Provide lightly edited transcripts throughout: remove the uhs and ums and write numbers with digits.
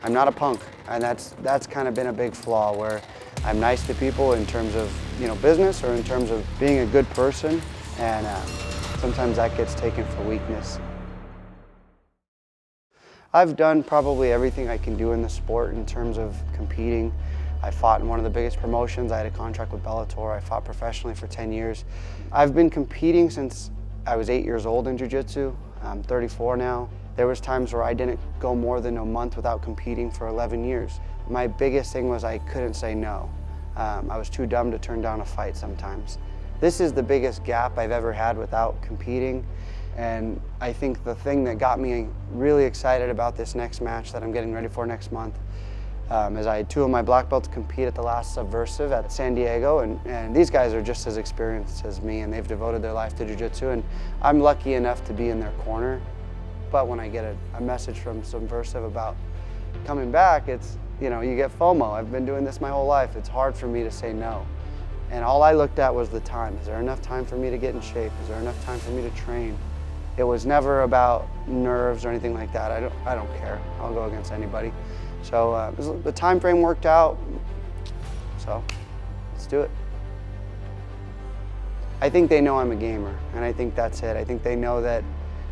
I'm not a punk, and that's kind of been a big flaw where I'm nice to people in terms of business or in terms of being a good person, and sometimes that gets taken for weakness. I've done probably everything I can do in the sport in terms of competing. I fought in one of the biggest promotions. I had a contract with Bellator. I fought professionally for 10 years. I've been competing since I was 8 years old in Jiu Jitsu. I'm 34 now. There was times where I didn't go more than a month without competing for 11 years. My biggest thing was I couldn't say no. I was too dumb to turn down a fight sometimes. This is the biggest gap I've ever had without competing. And I think the thing that got me really excited about this next match that I'm getting ready for next month is I had two of my black belts compete at the last Subversiv at San Diego, and these guys are just as experienced as me, and they've devoted their life to jiu-jitsu, and I'm lucky enough to be in their corner. But when I get a message from Subversiv about coming back, it's, you get FOMO. I've been doing this my whole life. It's hard for me to say no. And all I looked at was the time. Is there enough time for me to get in shape? Is there enough time for me to train? It was never about nerves or anything like that. I don't care. I'll go against anybody. So the time frame worked out, so let's do it. I think they know I'm a gamer, and I think that's it. I think they know that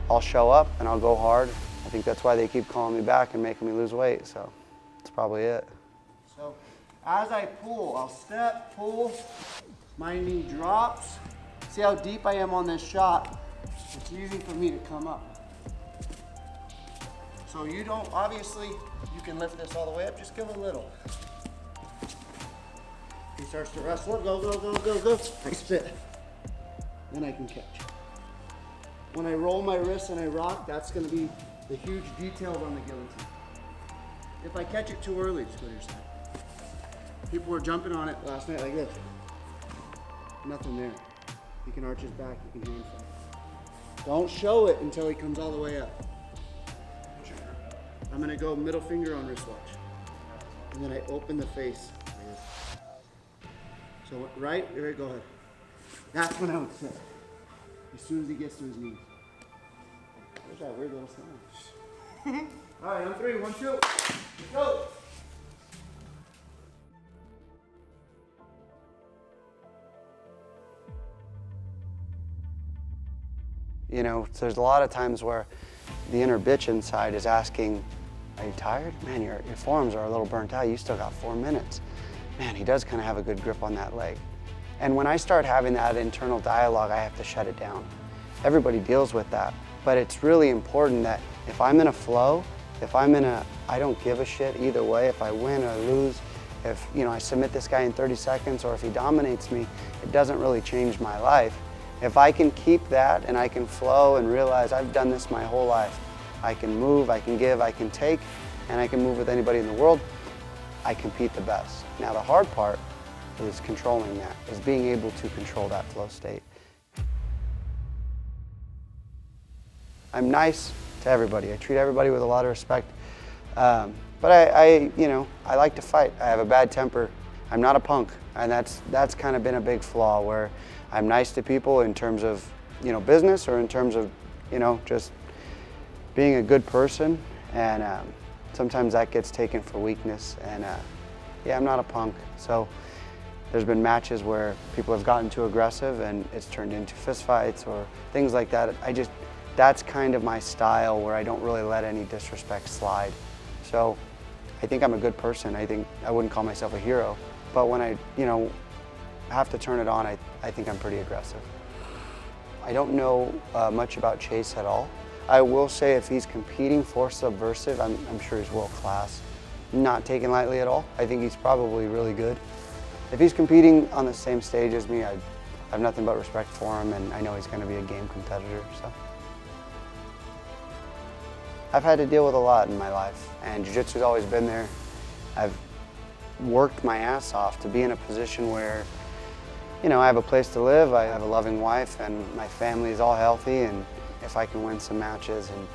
I'll show up and I'll go hard. I think that's why they keep calling me back and making me lose weight, so that's probably it. So as I pull, I'll step, pull, my knee drops. See how deep I am on this shot? It's easy for me to come up. So you don't, obviously, you can lift this all the way up, just give a little. He starts to wrestle, go, go, go, go, go. I sit, then I can catch. When I roll my wrists and I rock, that's gonna be the huge details on the guillotine. If I catch it too early, just go to your side. People were jumping on it last night like this. Nothing there. He can arch his back, he can hand fight. Don't show it until he comes all the way up. I'm gonna go middle finger on wristwatch. And then I open the face like this. So right, go ahead. That's when I would sit. As soon as he gets to his knees. There's that weird little sound. All right, on three, 1, 2, let's go. There's a lot of times where the inner bitch inside is asking, are you tired? Man, your forearms are a little burnt out. You still got 4 minutes. Man, he does kind of have a good grip on that leg. And when I start having that internal dialogue, I have to shut it down. Everybody deals with that. But it's really important that if I'm in a flow, if I'm in I don't give a shit either way, if I win or lose, if I submit this guy in 30 seconds or if he dominates me, it doesn't really change my life. If I can keep that and I can flow and realize I've done this my whole life, I can move, I can give, I can take, and I can move with anybody in the world, I compete the best. Now the hard part is controlling that, is being able to control that flow state. I'm nice to everybody. I treat everybody with a lot of respect. But I like to fight. I have a bad temper. I'm not a punk, and that's kind of been a big flaw where I'm nice to people in terms of business or in terms of just being a good person, and sometimes that gets taken for weakness. And yeah, I'm not a punk. So there's been matches where people have gotten too aggressive and it's turned into fistfights or things like that. That's kind of my style where I don't really let any disrespect slide. So I think I'm a good person. I think I wouldn't call myself a hero, but when I have to turn it on, I think I'm pretty aggressive. I don't know much about Chase at all. I will say if he's competing for Subversiv, I'm sure he's world class. Not taken lightly at all. I think he's probably really good. If he's competing on the same stage as me, I have nothing but respect for him, and I know he's going to be a game competitor. So I've had to deal with a lot in my life, and jiu-jitsu's always been there. I've worked my ass off to be in a position where I have a place to live, I have a loving wife, and my family is all healthy, and if I can win some matches and,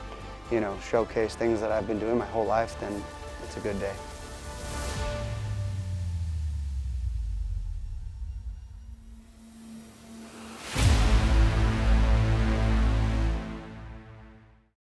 showcase things that I've been doing my whole life, then it's a good day.